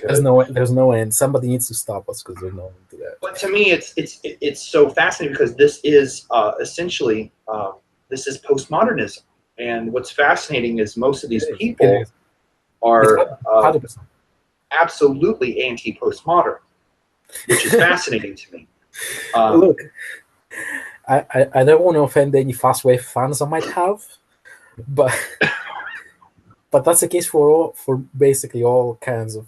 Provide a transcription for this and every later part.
there's no end. Somebody needs to stop us because there's no end to that. But to me, it's so fascinating because this is essentially this is postmodernism, and what's fascinating is most of these people are 100%. Absolutely anti-postmodern, which is fascinating to me. Look, I don't want to offend any fast wave fans I might have, but that's the case for basically all kinds of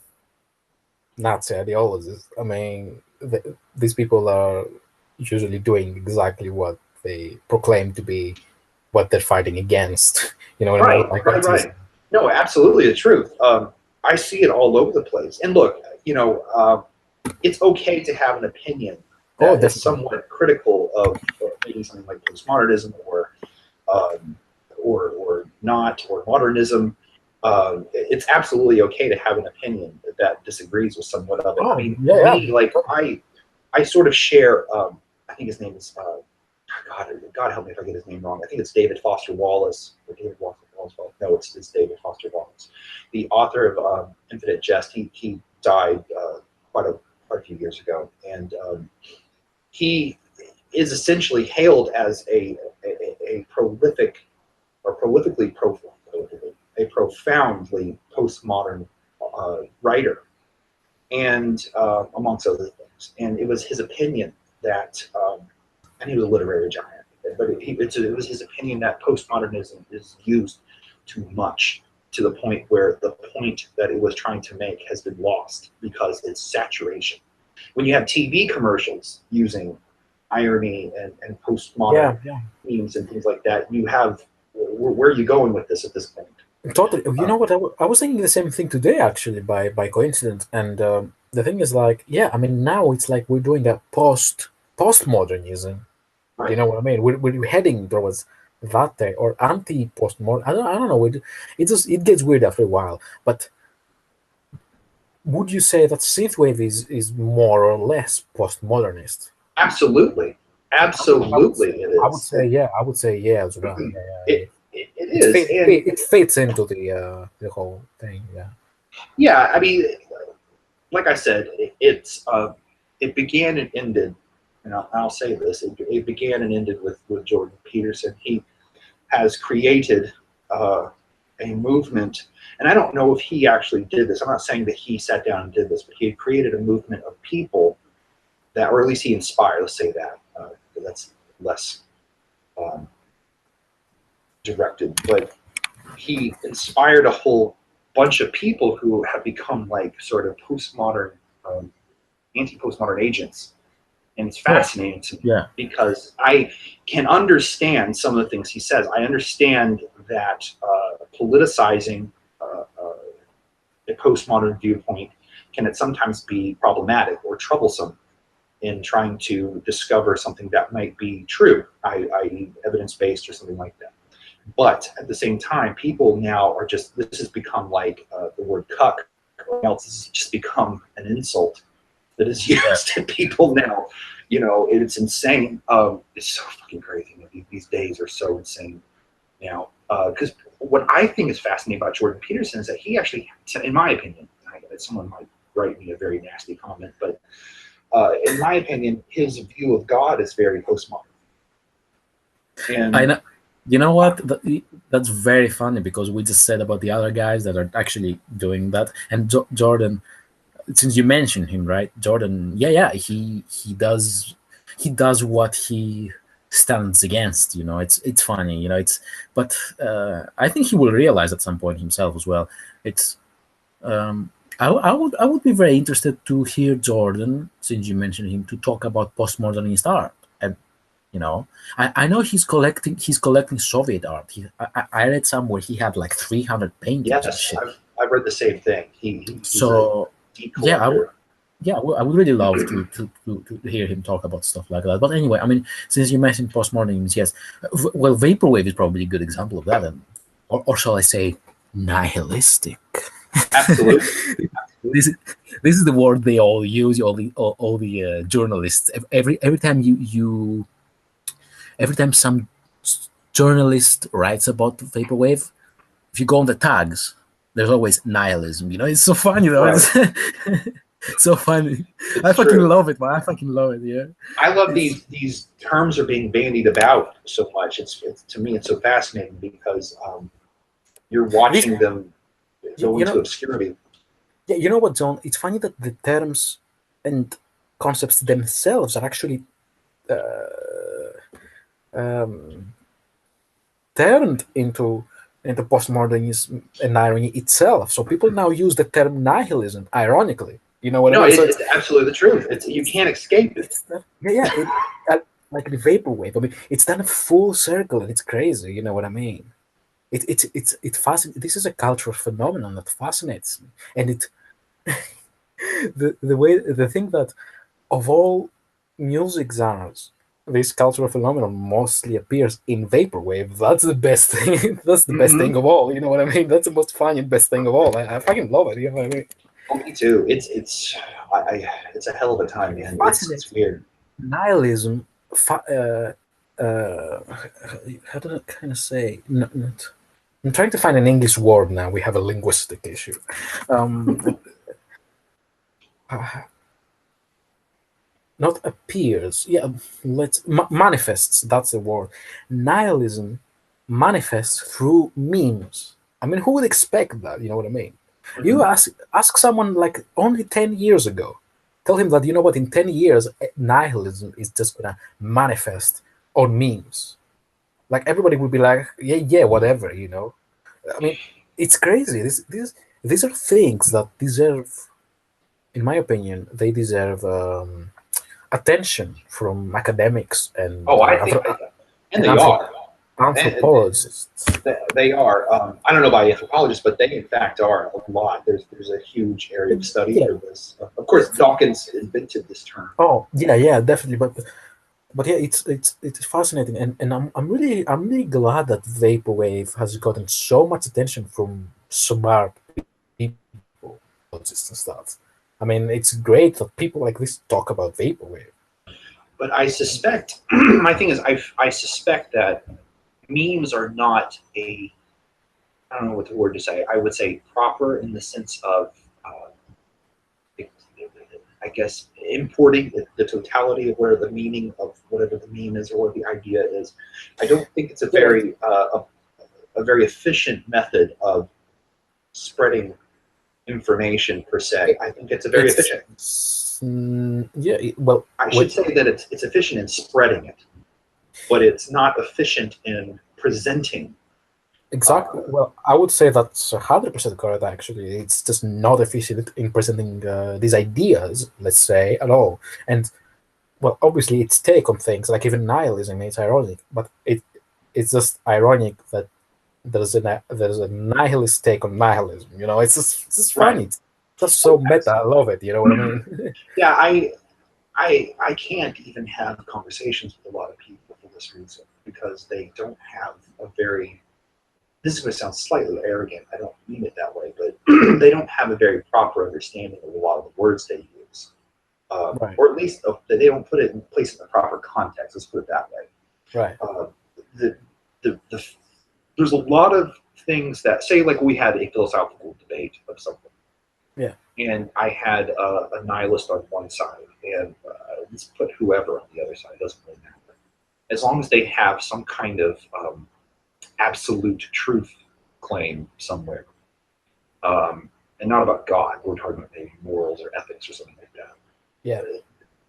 Nazi ideologies. I mean, these people are usually doing exactly what they proclaim to be what they're fighting against. You know what I mean? Right. No, absolutely the truth. I see it all over the place. And look, it's okay to have an opinion that is somewhat critical of maybe something like postmodernism or not, or modernism. It's absolutely okay to have an opinion that disagrees with somewhat of it. I sort of share. I think his name is God help me if I get his name wrong. I think it's David Foster Wallace or David Foster Wallace. No, it's David Foster Wallace, the author of Infinite Jest. He died quite a few years ago, and he is essentially hailed as a profoundly postmodern writer, and amongst other things. And it was his opinion that, and he was a literary giant, but it was his opinion that postmodernism is used too much, to the point where the point that it was trying to make has been lost because it's saturation. When you have TV commercials using irony and postmodern memes and things like that, you have, where are you going with this at this point? Totally. You know what? I was thinking the same thing today, actually, by coincidence. And the thing is, like, I mean, now it's like we're doing a postmodernism. Right. You know what I mean? We're heading towards that day, or anti-postmodern. I don't know. It gets weird after a while. But would you say that synthwave is more or less postmodernist? Absolutely. It is. I would say yeah as well. It is. It fits into the whole thing. Yeah, I mean, like I said, it began and ended, and I'll say this: it began and ended with Jordan Peterson. He has created a movement, and I don't know if he actually did this. I'm not saying that he sat down and did this, but he had created a movement of people that, or at least he inspired. Let's say that. That's less directed, but he inspired a whole bunch of people who have become like sort of postmodern, anti-postmodern agents. And it's fascinating to me because I can understand some of the things he says. I understand that politicizing a postmodern viewpoint can sometimes be problematic or troublesome in trying to discover something that might be true, i.e. evidence-based or something like that. But at the same time, people now are just, this has become like the word cuck or else. This has just become an insult that is used to people now. You know, it's insane. It's so fucking crazy. These days are so insane now. Because what I think is fascinating about Jordan Peterson is that he actually, in my opinion, someone might write me a very nasty comment, but in my opinion, his view of God is very postmodern. And I know. You know what? That's very funny because we just said about the other guys that are actually doing that. And Jordan, since you mentioned him, right? Jordan, he does what he stands against. You know, it's funny. You know, but I think he will realize at some point himself as well. It's I would be very interested to hear Jordan, since you mentioned him, to talk about postmodernist art. And you know, I know he's collecting Soviet art. I read somewhere he had like 300 paintings. Yes, I've read the same thing. I would really love to hear him talk about stuff like that. But anyway, I mean, since you mentioned postmodernism, yes, well, vaporwave is probably a good example of that, or shall I say, nihilistic. Absolutely. This is the word they all use. All the journalists. Every time every time some journalist writes about vaporwave, if you go on the tags, there's always nihilism. It's so funny though. Right. It's so funny. I It's fucking true. love it, man. I fucking love it. Yeah. I love It's these terms are being bandied about so much. It's to me it's so fascinating because you're this. watching them You, go you into know. obscurity. Yeah. You know what, John? It's funny that the terms and concepts themselves are actually um, turned into postmodernism and irony itself. So people now use the term nihilism ironically. You know what I No, mean? So it's absolutely the truth. It's you can't escape it. it's that, yeah, yeah. Like the vaporwave. I mean, it's done a full circle, and it's crazy. You know what I mean? It fascinates. This is a cultural phenomenon that fascinates me, and the thing that of all music genres, this cultural phenomenon mostly appears in vaporwave. That's the best thing. That's the best Hmm. thing of all. You know what I mean? That's the most fun and best thing of all. I fucking love it. You know what I mean? Oh, me too. It's a hell of a time, It man. It's fascinates me. weird. Nihilism. Uh, how do I kind of say? Not, I'm trying to find an English word now. We have a linguistic issue. Um, uh, Not appears. Yeah, manifests. That's the word. Nihilism manifests through memes. I mean, who would expect that? You know what I mean? You Hmm. ask someone like only 10 years ago. Tell him that you know what in 10 years nihilism is just gonna manifest on memes. Like everybody would be like, yeah, yeah, whatever. I mean, it's crazy. These are things that deserve, in my opinion, they deserve attention from academics Oh, I think, and and they are. And anthropologists. they are. I don't know about anthropologists, but they in fact are a lot. There's a huge area of study Yeah. for this. Of course, Dawkins invented this term. Oh, yeah, yeah, definitely. But yeah, it's fascinating, and I'm really glad that vaporwave has gotten so much attention from smart people, anthropologists and stuff. I mean, it's great that people like this talk about vaporwave. But I suspect my thing is I suspect that memes are not a I don't know what the word to say. I would say proper in the sense of I guess importing the totality of where the meaning of whatever the meme is or what the idea is. I don't think it's Yeah, a very efficient method of spreading information per se. I think it's a very efficient. yeah. Well, I should wait, say that it's efficient in spreading it, but it's not efficient in presenting. exactly. Uh, Well, I would say that's 100% correct. Actually, it's just not efficient in presenting these ideas, let's say, at all. And well, obviously, its take on things, like even nihilism, it's ironic, but it's just ironic that there's a nihilist take on nihilism. It's just right. funny. It's just so Oh, meta. I love it. You know what I mean? yeah. I can't even have conversations with a lot of people for this reason because they don't have a very. This is going to sound slightly arrogant. I don't mean it that way, but they don't have a very proper understanding of a lot of the words they use, Right, or at least they don't put it in place in the proper context. Let's put it that way. right. Uh, the, the there's a lot of things that say like we had a philosophical debate of something, Yeah, and I had a nihilist on one side, and let's put whoever on the other side. It doesn't really matter as long as they have some kind of absolute truth claim somewhere, and not about God. We're talking about maybe morals or ethics or something like that. yeah.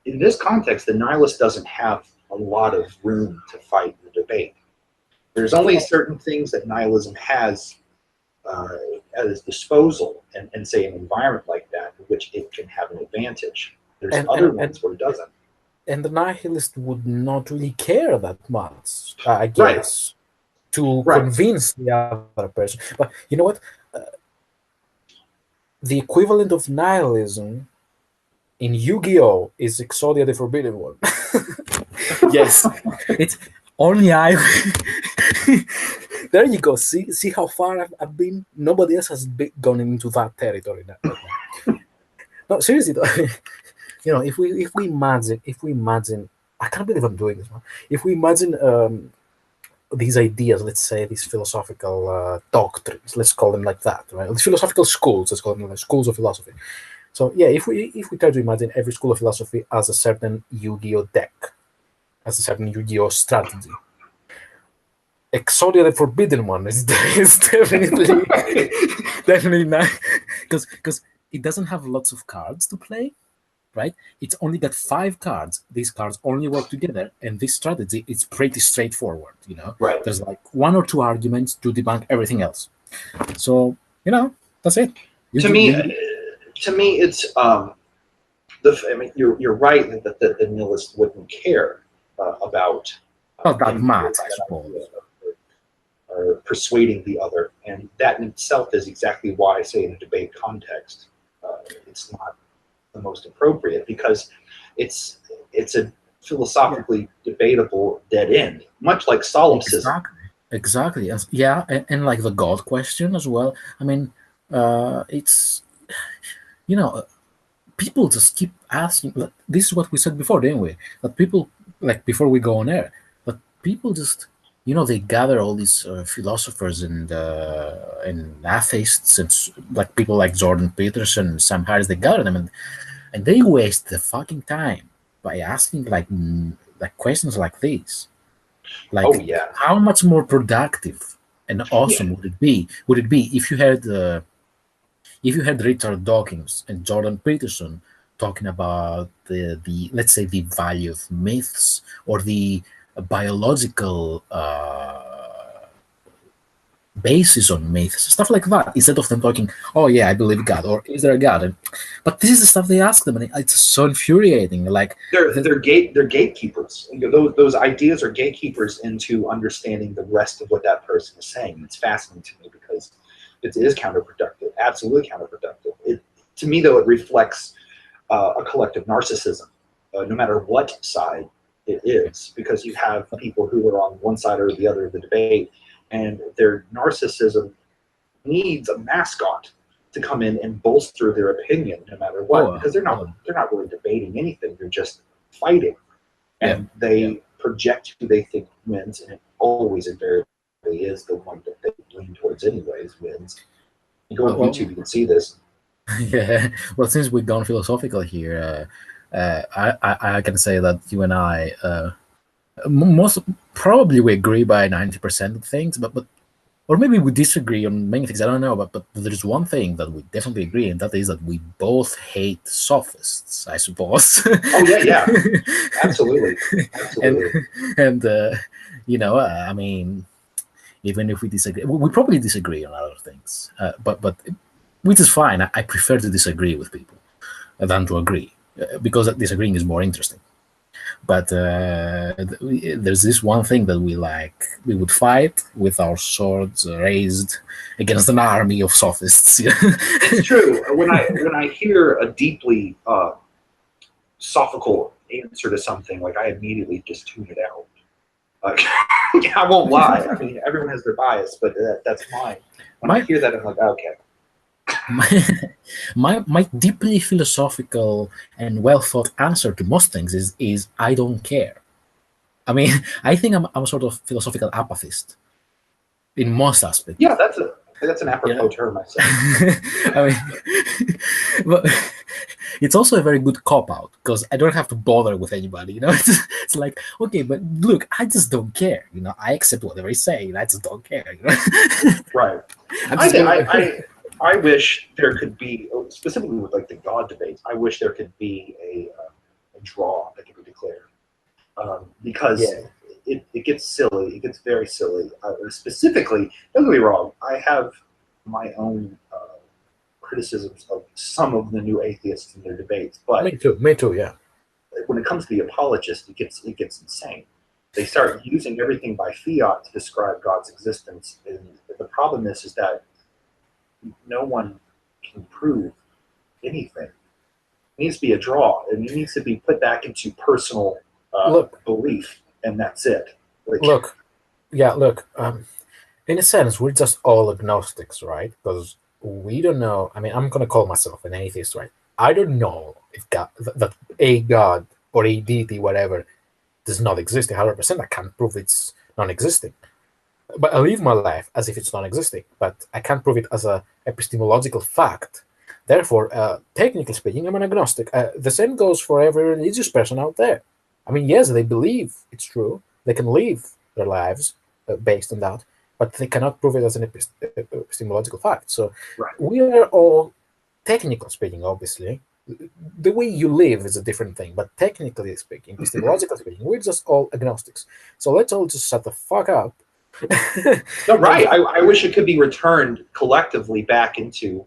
In this context, the nihilist doesn't have a lot of room to fight the debate. There's only Yeah, certain things that nihilism has uh, at its disposal, and say an environment like that in which it can have an advantage. There's and other and and ones where it doesn't. and the nihilist would not really care that much, I Right, guess, to right. convince the other person. But you know what? The equivalent of nihilism in Yu-Gi-Oh is Exodia the Forbidden One. Yes, it's only I. There you go. See how far I've been. Nobody else has gone into that territory like that. No, seriously though. If we imagine, I can't believe I'm doing this, man. If we imagine these ideas, let's say these philosophical doctrines, let's call them like that, right? These philosophical schools, let's call them like schools of philosophy. So yeah, if we try to imagine every school of philosophy as a certain Yu-Gi-Oh deck, as a certain Yu-Gi-Oh strategy, Exodia the Forbidden One is definitely definitely not, because it doesn't have lots of cards to play, right? It's only got 5 cards. These cards only work together, and this strategy is pretty straightforward. Right. There's like 1 or 2 arguments to debunk everything else. So that's it. To me, it's I mean, you're right that the nihilist wouldn't care about not that coming to much, I that suppose. idea or persuading the other, and that in itself is exactly why I say in a debate context, it's not the most appropriate, because it's a philosophically debatable dead end, much like solipsism. Exactly. Yeah, and like the God question as well. I mean, it's people just keep asking. Like, this is what we said before, didn't we? That people, like, before we go on air, but people just they gather all these philosophers and atheists and like people like Jordan Peterson, Sam Harris. They gather them and they waste the fucking time by asking like questions like these. Oh Like, yeah, how much more productive and yeah. awesome would it be? Would it be if you had Richard Dawkins and Jordan Peterson talking about the let's say the value of myths or the biological basis on myths, stuff like that, instead of them talking, oh yeah, I believe God, or is there a God? But this is the stuff they ask them, and it's so infuriating. Like, They're gatekeepers. Those ideas are gatekeepers into understanding the rest of what that person is saying. It's fascinating to me because it is counterproductive, absolutely counterproductive. To me, though, it reflects a collective narcissism, no matter what side it is, because you have people who are on one side or the other of the debate, and their narcissism needs a mascot to come in and bolster their opinion, no matter what, because they're not really debating anything; they're just fighting, and they project who they think wins, and it always invariably is the one that they lean towards, anyways, wins. You go on YouTube, you can see this. Yeah. Well, since we've gone philosophical here, I can say that you and I, most probably we agree by 90% of things, but or maybe we disagree on many things. I don't know, but there's one thing that we definitely agree, and that is that we both hate sophists, I suppose. Oh yeah, absolutely, absolutely. And I mean, even if we disagree, we probably disagree on other things, but which is fine. I prefer to disagree with people than to agree, because disagreeing is more interesting. But there's this one thing that we would fight with our swords raised against an army of sophists. It's true. When I hear a deeply sophical answer to something, like, I immediately just tune it out. I won't lie. I mean, everyone has their bias, but that's mine. When I hear that, I'm like, okay. My deeply philosophical and well thought answer to most things is I don't care. I mean, I think I'm a sort of philosophical apathist in most aspects. Yeah, that's an apropos term, I say. I mean, but it's also a very good cop out because I don't have to bother with anybody. It's like, okay, but look, I just don't care. I accept whatever he's saying. I just don't care. Right. I wish there could be, specifically with like the God debates, I wish there could be a draw that could be declared, because it gets silly. It gets very silly. Specifically, don't get me wrong, I have my own criticisms of some of the new atheists in their debates, but me too, yeah. When it comes to the apologists, it gets insane. They start using everything by fiat to describe God's existence, and the problem is that no one can prove anything. It needs to be a draw, and it needs to be put back into personal belief, and that's it. Look, in a sense, we're just all agnostics, right? Because we don't know. I mean, I'm going to call myself an atheist, right? I don't know if that a God or a deity, whatever, does not exist 100%. I can't prove it's non-existing. but I live my life as if it's non-existing, but I can't prove it as a epistemological fact. Therefore, technically speaking, I'm an agnostic. The same goes for every religious person out there. I mean, yes, they believe it's true. They can live their lives based on that, but they cannot prove it as an epistemological fact. So Right. we are all, technically speaking, obviously, the way you live is a different thing, but technically speaking, epistemologically speaking, we're just all agnostics. So let's all just shut the fuck up. No, right. and I wish it could be returned collectively back into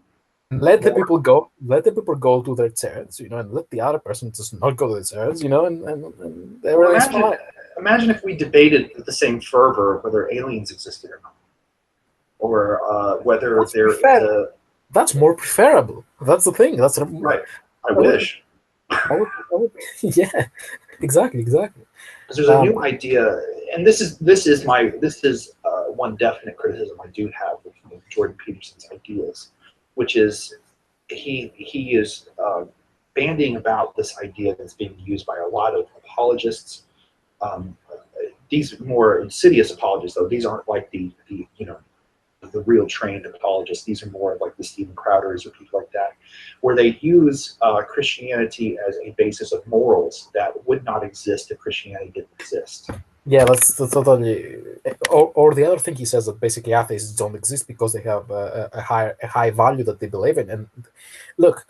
let the more. people go. Let the people go to their chairs, and let the other person just not go to the chairs, and Well, everything's fine. imagine if we debated with the same fervor whether aliens existed or not, or whether That's there is prefer. a That's more preferable. That's the thing. That's right. I I would, wish. yeah, exactly. Because there's a new idea, and this is one definite criticism I do have of Jordan Peterson's ideas, which is he is bandying about this idea that's being used by a lot of apologists. Um, these more insidious apologists, though, these aren't like the real trained apologists. These are more like the Stephen Crowders or people like that, where they use Christianity as a basis of morals that would not exist if Christianity didn't exist. Yeah, that's totally. Or the other thing he says that basically atheists don't exist because they have a high value that they believe in. And look,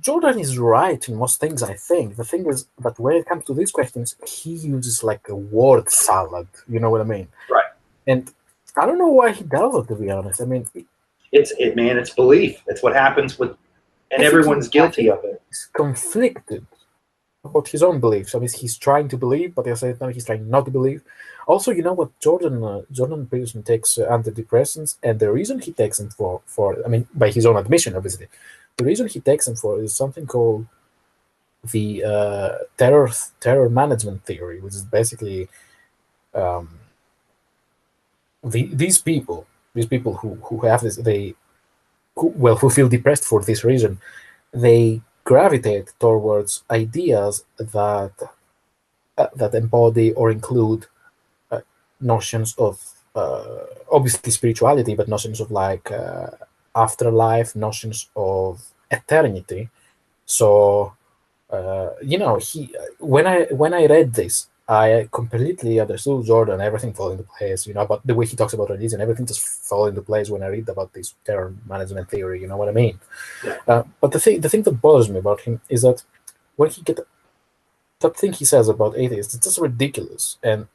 Jordan is right in most things. I think the thing is that when it comes to these questions, he uses like a word salad. You know what I mean? Right. And I don't know why he does it. To be honest, I mean, It's belief. It's what happens with, and everyone's guilty of it. He's conflicted about his own beliefs. I mean, he's trying to believe, but at the same time, he's trying not to believe. Also, you know what, Jordan Peterson takes antidepressants, and the reason he takes them for, I mean, by his own admission, obviously, the reason he takes them for is something called the terror management theory, which is basically um, these people who have this, who feel depressed for this reason, they gravitate towards ideas that embody or include notions of obviously spirituality, but notions of like afterlife, notions of eternity. So he when I read this, I completely understood Jordan. Everything fell into place. But the way he talks about religion, everything just fell into place when I read about this terror management theory. You know what I mean? Yeah. But the thing that bothers me about him is that when he get that thing he says about atheists, it's just ridiculous, and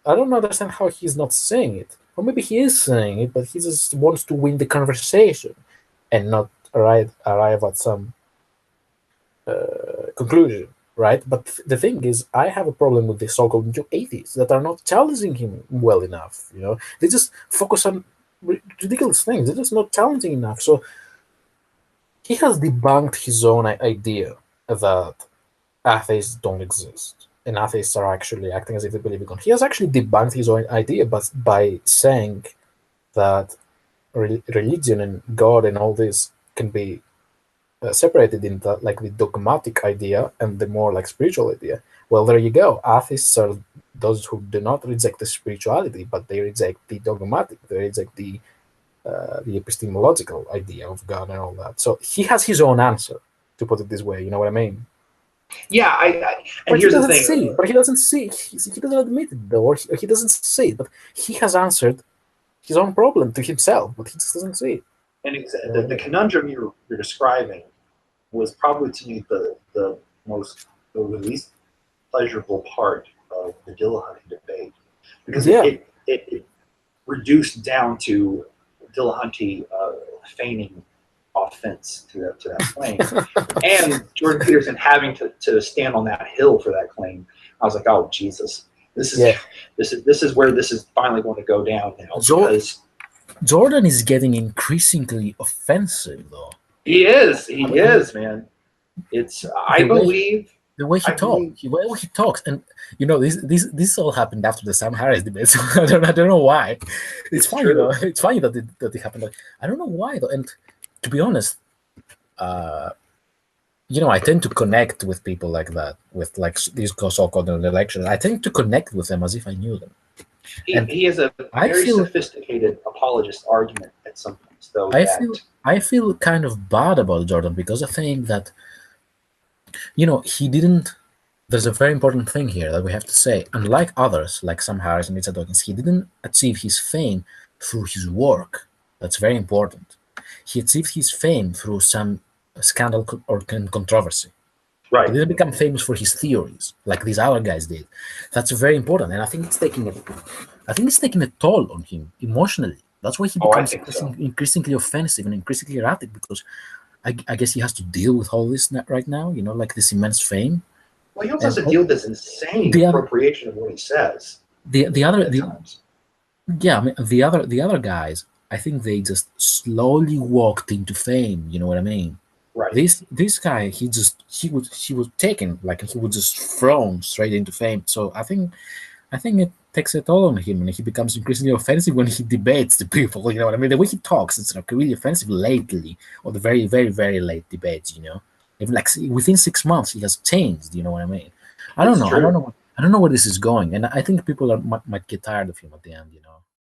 I don't understand how he's not saying it. Or maybe he is saying it, but he just wants to win the conversation and not arrive at some conclusion, right? But the thing is, I have a problem with the so-called new atheists that are not challenging him well enough. They just focus on ridiculous things. They're just not challenging enough. So he has debunked his own idea that atheists don't exist and atheists are actually acting as if they believe in God. He has actually debunked his own idea, but by saying that religion and God and all this can be separated in the dogmatic idea and the more like spiritual idea. Well, there you go. Atheists are those who do not reject the spirituality, but they reject the dogmatic. They reject the epistemological idea of God and all that. So he has his own answer, to put it this way. You know what I mean? Yeah, and here's the thing. He doesn't see. He doesn't admit it, though, or he doesn't say it. But he has answered his own problem to himself, but he just doesn't see it. And the conundrum you're describing was probably to me the least pleasurable part of the Dillahunty debate, because it reduced down to Dillahunty feigning offense to that claim, and Jordan Peterson having to stand on that hill for that claim. I was like, oh Jesus, this is where this is finally going to go down now. Because Jordan is getting increasingly offensive, though. He is, man. It's I believe the way he talks, and this all happened after the Sam Harris debate. So I don't know why. It's funny though. It's funny that it happened. I don't know why though. And to be honest, I tend to connect with people like that, with like these so-called elections. I tend to connect with them as if I knew them. He, And he has a I very feel sophisticated apologist argument at some points, though, I that feel I feel kind of bad about Jordan because I think that he didn't. There's a very important thing here that we have to say. Unlike others, like Sam Harris and Richard Dawkins, he didn't achieve his fame through his work. That's very important. He achieved his fame through some scandal or controversy. He right. didn't become famous for his theories like these other guys did. That's very important, and I think it's taking a toll on him emotionally. That's why he Oh, I becomes think so. increasingly offensive and increasingly erratic because I guess he has to deal with all this right now. Like this immense fame, Well, he also has and to deal with this insane the other, appropriation of what he says the other, at times. yeah, I mean, the other guys, I think they just slowly walked into fame. You know what I mean? Right. This guy, he was taken, like he was just thrown straight into fame. So I think it takes a toll on him, and he becomes increasingly offensive when he debates the people. You know what I mean? The way he talks, it's like really offensive lately, or the very, very, very late debates. Even like within 6 months, he has changed. You know what I mean? I don't It's know. I don't true. know. I don't know where this is going, and I think people might get tired of him at the end.